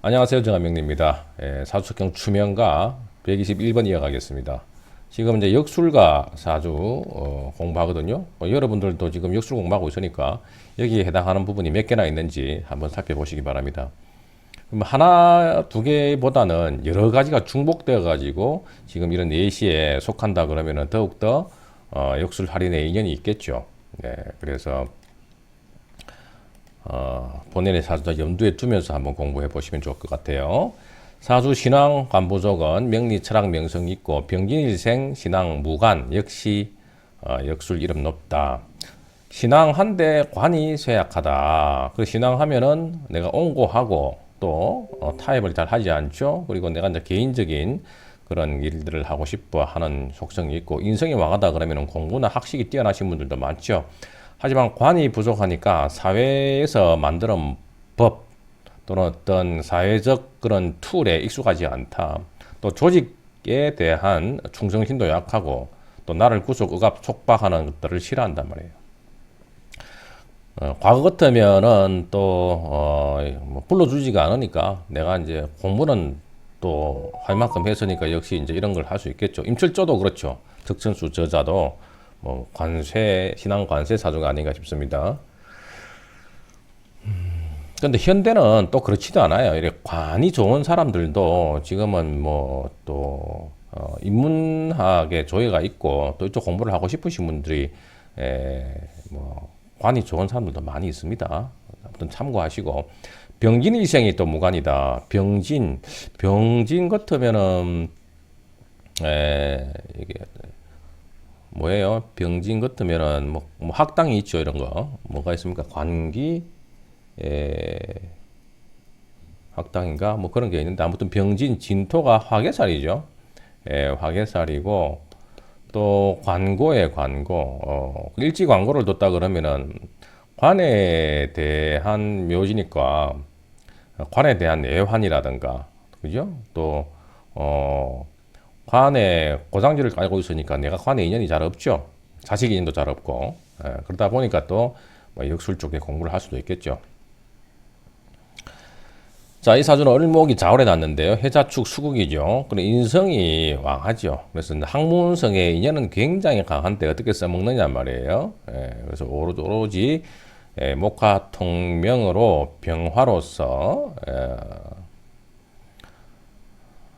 안녕하세요. 정한명리입니다. 사주석경 추명가 121번 이어가겠습니다. 지금 이제 역술가 사주 공부하거든요. 여러분들도 지금 역술 공부하고 있으니까 여기에 해당하는 부분이 몇 개나 있는지 한번 살펴보시기 바랍니다. 그럼 하나, 두 개보다는 여러 가지가 중복되어 가지고 지금 이런 예시에 속한다 그러면은 더욱더 역술 할인의 인연이 있겠죠. 네, 그래서 본인의 사주도 염두에 두면서 한번 공부해 보시면 좋을 것 같아요. 사주 신앙 관부족은 명리 철학 명성 있고 병진일생 신앙 무관 역시 역술 이름 높다. 신앙한데 관이 쇠약하다. 그 신앙하면은 내가 옹고하고 또 타협을 잘 하지 않죠. 그리고 내가 이제 개인적인 그런 일들을 하고 싶어 하는 속성이 있고 인성이 왕하다 그러면 공부나 학식이 뛰어나신 분들도 많죠. 하지만 관이 부족하니까 사회에서 만드는 법 또는 어떤 사회적 그런 툴에 익숙하지 않다. 또 조직에 대한 충성심도 약하고 또 나를 구속, 억압, 촉박하는 것들을 싫어한단 말이에요. 과거 같으면은 뭐 불러주지가 않으니까 내가 이제 공부는 또 할 만큼 했으니까 역시 이제 이런 걸 할 수 있겠죠. 임철조도 그렇죠. 득천수 저자도 뭐 관세, 신앙 관세 사주가 아닌가 싶습니다. 근데 현대는 또 그렇지도 않아요. 이렇게 관이 좋은 사람들도 지금은 뭐 또 인문학에 조예가 있고 또 이쪽 공부를 하고 싶으신 분들이 뭐 관이 좋은 사람들도 많이 있습니다. 아무튼 참고하시고 병진일생이 또 무관이다. 병진 같으면은 이게 뭐예요? 병진 같으면은 뭐 학당이 있죠. 이런 거 뭐가 있습니까? 관기 에, 학당인가 뭐 그런 게 있는데 아무튼 병진 진토가 화개살이죠. 화개살이고 또 관고에 관고 일지 관고를 뒀다 그러면은 관에 대한 묘지니까 관에 대한 애환이라든가 그죠? 또 관에 고장지를 깔고 있으니까 내가 관에 인연이 잘 없죠. 자식 인연도 잘 없고 그러다 보니까 또뭐 역술 쪽에 공부를 할 수도 있겠죠. 자, 이 사주는 을목이 좌울에 났는데요. 해자축 수국이죠. 그리고 인성이 왕하죠. 그래서 학문성의 인연은 굉장히 강한데 어떻게 써먹느냐 말이에요. 그래서 오로지 목화 통명으로 병화로서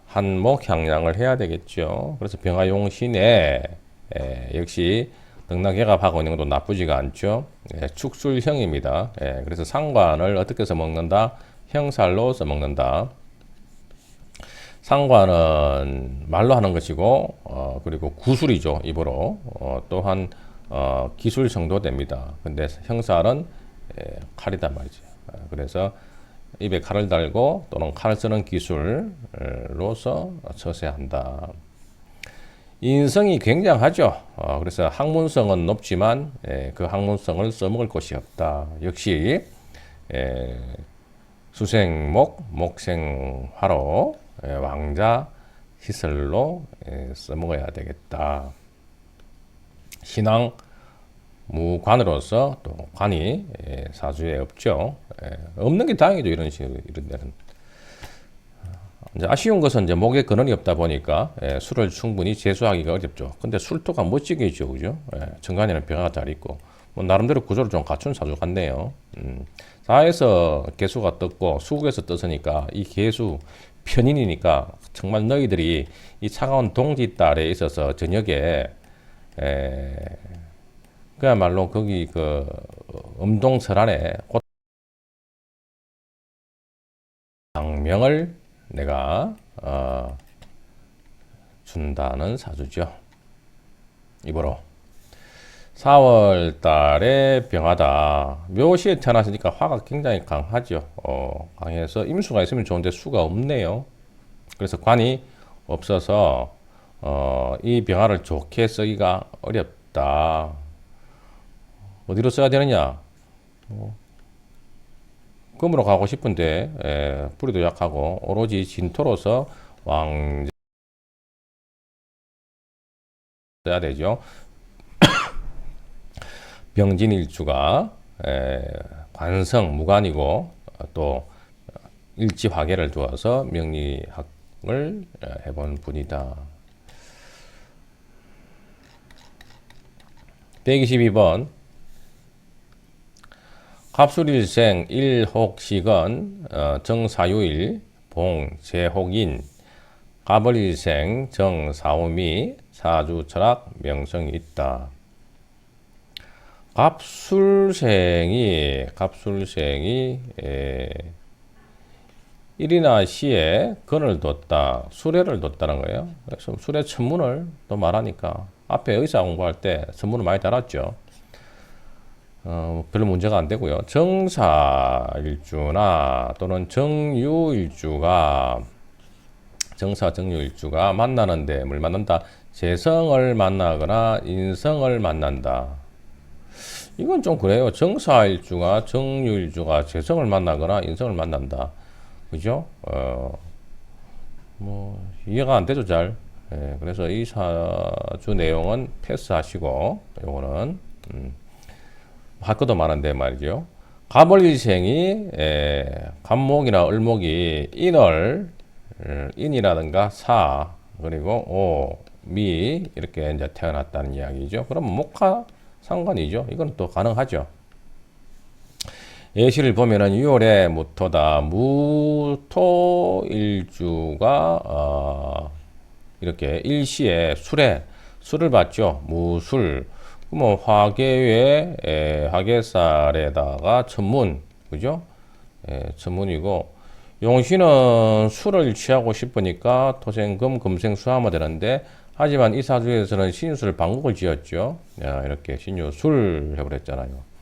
한목 향양을 해야 되겠죠. 그래서 병화용신에 역시 등락해갑하고 있는 것도 나쁘지가 않죠. 축술형입니다. 그래서 상관을 어떻게 써먹는다? 형살로 써먹는다. 상관은 말로 하는 것이고 그리고 구술이죠. 입으로 또한 기술 정도 됩니다. 근데 형살은 칼이단 말이죠. 그래서 입에 칼을 달고 또는 칼을 쓰는 기술로서 처세한다. 인성이 굉장하죠. 그래서 학문성은 높지만 그 학문성을 써먹을 곳이 없다. 역시 수생목, 목생화로 왕자 시설로 써먹어야 되겠다. 신앙 무관으로서 또 관이 사주에 없죠. 없는 게 다행이죠. 이런 식으로 이런 데는. 이제 아쉬운 것은 이제 목에 근원이 없다 보니까 술을 충분히 제수하기가 어렵죠. 근데 술토가 멋지게 있죠, 그죠? 정관에는 병화가 잘 있고 뭐 나름대로 구조를 좀 갖춘 사주 같네요. 사에서 개수가 떴고 수국에서 떴으니까 이 개수 편인이니까 정말 너희들이 이 차가운 동지달에 있어서 저녁에 그야말로 거기 그 음동설안에 광명을 내가 준다는 사주죠. 입으로 4월 달에 병하다. 묘시에 태어났으니까 화가 굉장히 강하죠. 강해서 임수가 있으면 좋은데 수가 없네요. 그래서 관이 없어서 이 병화를 좋게 쓰기가 어렵다. 어디로 써야 되느냐? 금으로 가고 싶은데 뿌리도 약하고 오로지 진토로서 왕 써야 되죠. 병진일주가 관성 무관이고 또 일지화계를 두어서 명리학을 해본 분이다. 122번 갑술일생 일혹식은 정사유일 봉 제혹인 갑을일생 정사오미 사주철학 명성이 있다. 갑술생이 일이나 시에 건을 뒀다, 수레를 뒀다는 거예요. 그래서 수레 천문을 또 말하니까 앞에 의사 공부할 때 천문을 많이 달았죠. 별로 문제가 안 되고요. 정사일주나 또는 정유일주가 만나는데 뭘 만난다? 재성을 만나거나 인성을 만난다. 이건 좀 그래요. 정사일주가 정유일주가 재성을 만나거나 인성을 만난다. 그죠? 뭐 이해가 안 되죠, 잘. 예, 그래서 이 사주 내용은 패스하시고 요거는 할 것도 많은데 말이죠. 갑을일생이 갑목이나 을목이 인이라든가 사 그리고 오, 미 이렇게 이제 태어났다는 이야기죠. 그럼 목화 상관이죠. 이건 또 가능하죠. 예시를 보면은 6월에 무토다. 무토일주가 이렇게 일시에 술을 받죠. 무술. 그러면 화계에 화계살에다가 천문, 그죠? 천문이고 용신은 술을 취하고 싶으니까 토생금 금생수하면 되는데 하지만 이 사주에서는 신유술 방국을 지었죠. 이렇게 신유술 해버렸잖아요.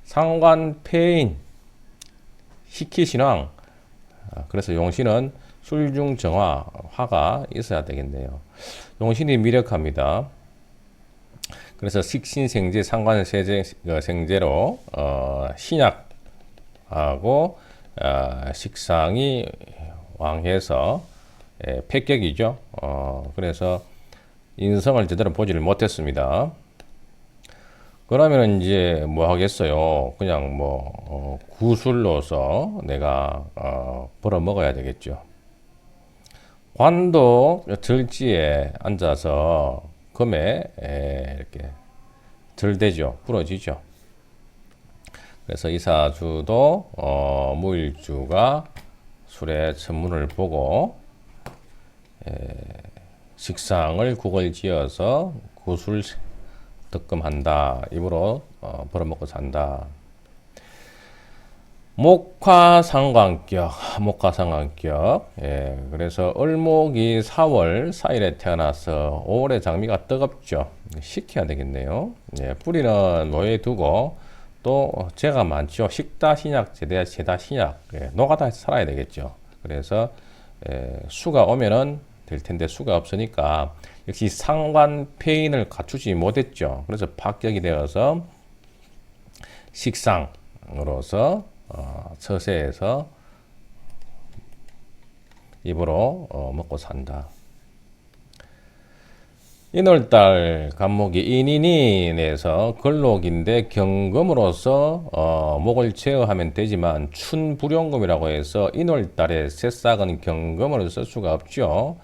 상관폐인 식희신왕. 그래서 용신은 술중정화 화가 있어야 되겠네요. 용신이 미력합니다. 그래서 식신생제 상관생제로 신약하고 식상이 왕해서 패격이죠. 그래서 인성을 제대로 보지를 못했습니다. 그러면 이제 뭐 하겠어요? 그냥 뭐 구술로서 내가 벌어 먹어야 되겠죠. 관도 절지에 앉아서 금에 이렇게 절대죠. 부러지죠. 그래서 이 사주도 무일주가 술의 천문을 보고 식상을 국을 지어서 구술 득금한다. 입으로 벌어먹고 산다. 목화상관격. 그래서 을목이 4월 4일에 태어나서 5월에 장미가 뜨겁죠. 식혀야 되겠네요. 뿌리는 모에 두고 또 재가 많죠. 식다 신약, 제다 신약. 노가다 해서 살아야 되겠죠. 그래서 수가 오면은 될 텐데 수가 없으니까 역시 상관폐인을 갖추지 못했죠. 그래서 박격이 되어서 식상으로서 처세에서 입으로 먹고 산다. 인월달 간목이 인인인에서 걸록인데 경금으로서 목을 제어하면 되지만 춘불용금이라고 해서 인월달에 새싹은 경금을 쓸 수가 없죠.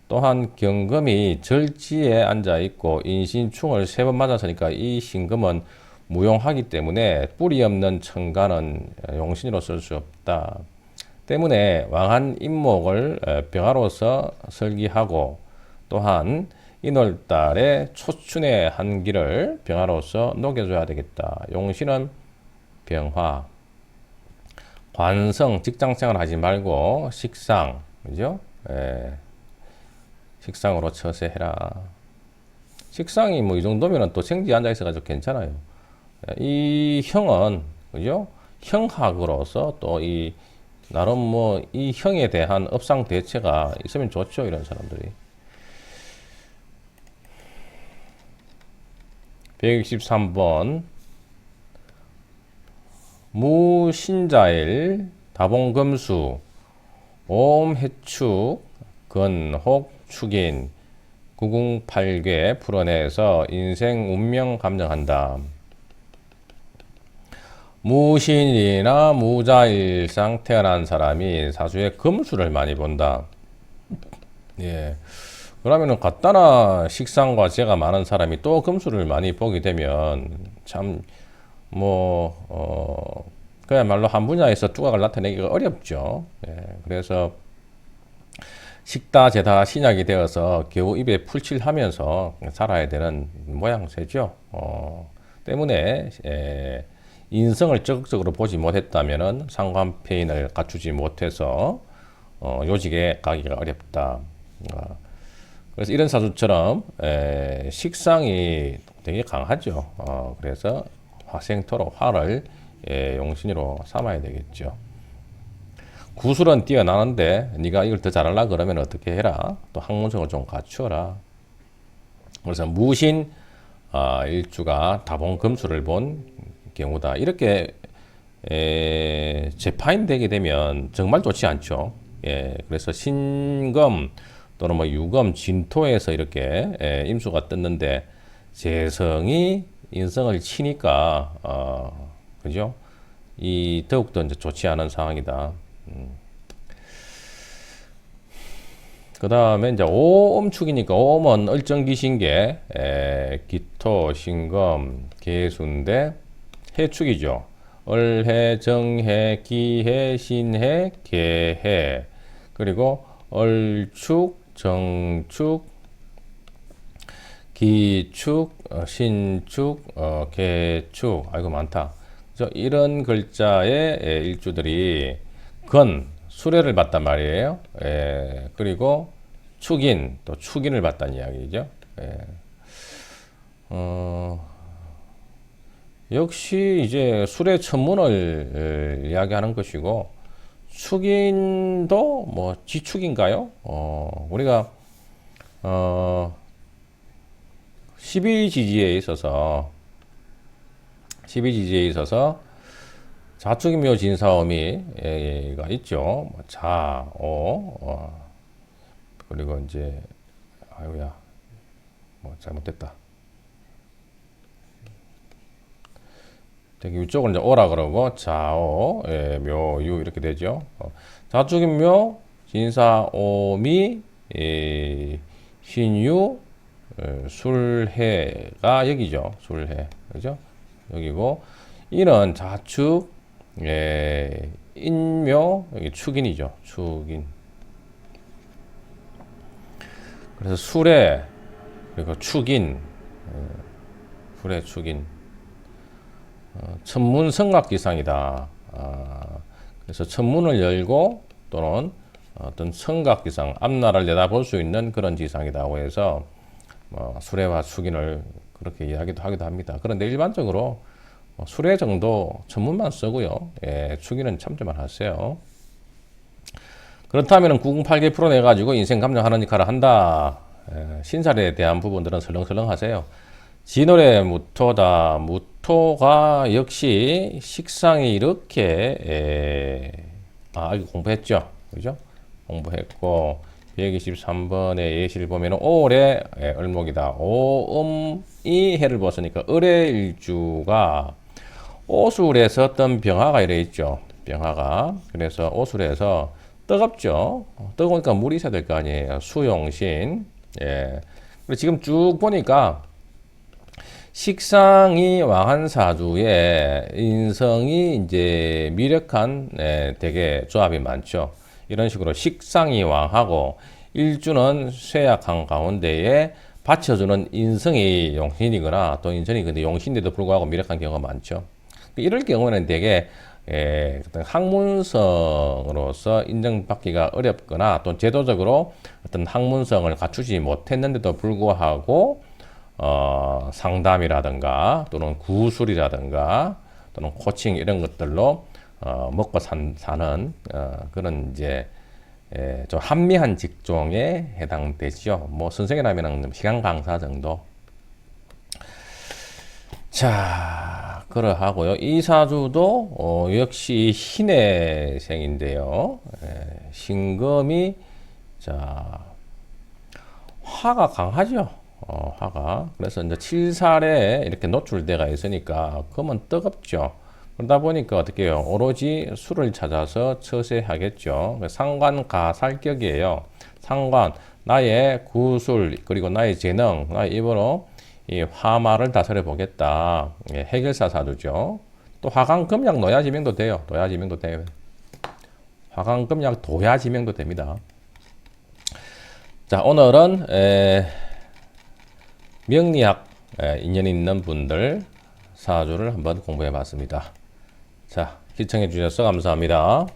또한 경금이 절지에 앉아 있고 인신충을 3번 맞았으니까 이 신금은 무용하기 때문에 뿌리 없는 천간은 용신으로 쓸 수 없다. 때문에 왕한 인목을 병화로서 설기하고 또한 인월달에 초춘의 한기를 병화로서 녹여줘야 되겠다. 용신은 병화, 관성, 직장생활 하지 말고 식상, 그죠? 식상으로 처세해라. 식상이 뭐 이 정도면은 또 생지 앉아 있어가지고 괜찮아요. 이 형은 그죠? 형학으로서 또 이 나름 뭐 이 형에 대한 업상 대체가 있으면 좋죠. 이런 사람들이. 163번 무신자일 다봉금수 옴해축 건혹 축인 구궁팔괴 풀어내서 인생 운명 감정한다. 무신이나 무자일상 태어난 사람이 사주에 금수를 많이 본다. 예. 그러면은 갖다나 식상과 재가 많은 사람이 또 금수를 많이 보게 되면 참 그야말로 한 분야에서 두각을 나타내기가 어렵죠. 예. 그래서 식다 재다 신약이 되어서 겨우 입에 풀칠하면서 살아야 되는 모양새죠. 때문에 인성을 적극적으로 보지 못했다면은 상관폐인을 갖추지 못해서 요직에 가기가 어렵다. 그래서 이런 사주처럼 식상이 되게 강하죠. 그래서 화생토로 화를 용신으로 삼아야 되겠죠. 구술은 뛰어나는데 네가 이걸 더 잘하려고 그러면 어떻게 해라. 또 학문성을 좀 갖추어라. 그래서 무신 일주가 다본 금수를 본 경우다. 이렇게 재파인 되게 되면 정말 좋지 않죠. 그래서 신금 또는 뭐 유금, 진토에서 이렇게 임수가 떴는데 재성이 인성을 치니까 그죠? 이 더욱더 이제 좋지 않은 상황이다. 그 다음에 이제 오음축이니까 오음은 을정기신계, 기토, 신금, 계수인데 해축이죠. 을해, 정해, 기해, 신해, 계해. 그리고 을축, 정축, 기축, 신축, 계축. 아이고 많다. 그래서 이런 글자의 일주들이 수레를 봤단 말이에요. 그리고 축인, 또 축인을 봤다는 이야기죠. 역시 이제 수레 천문을 이야기하는 것이고, 축인도 뭐 지축인가요? 우리가 12지지에 있어서 자축인묘 진사오미가 있죠. 자오 그리고 이제 아이고야 잘못됐다. 되게 위쪽을 이제 오라 그러고 자오 묘유 이렇게 되죠. 자축인묘 진사오미 신유 술해가 여기죠. 술해 그죠? 여기고 이는 자축 인묘 여기 축인이죠. 축인. 그래서 술해 그리고 축인 술해 축인 천문 성각기상이다. 그래서 천문을 열고 또는 어떤 성각기상 앞날을 내다볼 수 있는 그런 지상이라고 해서 수레와 축인을 그렇게 이야기도 하기도 합니다. 그런데 일반적으로 수레 정도 천문만 쓰고요. 축인은 참조만 하세요. 그렇다면 908개 풀어내가지고 인생 감정하는 역할을 한다. 신살에 대한 부분들은 설렁설렁 하세요. 진월의 무토다. 무토가 역시 식상이 이렇게 이거 공부했죠. 그죠? 공부했고 123번의 예시를 보면 올해 을목이다. 오음이 해를 벗으니까 을의 일주가 오술에서 어떤 병화가 이래 있죠. 병화가. 그래서 오술에서 뜨겁죠. 뜨거우니까 물이 있어야 될 거 아니에요. 수용신. 그리고 지금 쭉 보니까 식상이 왕한 사주에 인성이 이제 미력한 되게 조합이 많죠. 이런 식으로 식상이 왕하고 일주는 쇠약한 가운데에 받쳐주는 인성이 용신이거나 또 인성이 근데 용신인데도 불구하고 미력한 경우가 많죠. 이럴 경우는 되게 어떤 학문성으로서 인정받기가 어렵거나 또 제도적으로 어떤 학문성을 갖추지 못했는데도 불구하고 상담이라든가 또는 구술이라든가 또는 코칭 이런 것들로 먹고 사는 그런 이제 좀 한미한 직종에 해당되죠. 뭐 선생이라면 시간 강사 정도. 자, 그러하고요. 이 사주도 역시 신의 생인데요. 신금이 자 화가 강하죠. 화가. 그래서 이제 칠살에 이렇게 노출대가 있으니까 금은 뜨겁죠. 그러다 보니까 어떻게 해요? 오로지 수를 찾아서 처세하겠죠. 상관가살격이에요. 상관, 나의 구술, 그리고 나의 재능, 나의 입으로 이 화마를 다스려 보겠다. 예, 해결사 사주죠. 또 화강금약 노야지명도 돼요. 노야지명도 돼요. 화강금약 도야지명도 됩니다. 자, 오늘은 명리학 인연 있는 분들 사주를 한번 공부해 봤습니다. 자, 시청해 주셔서 감사합니다.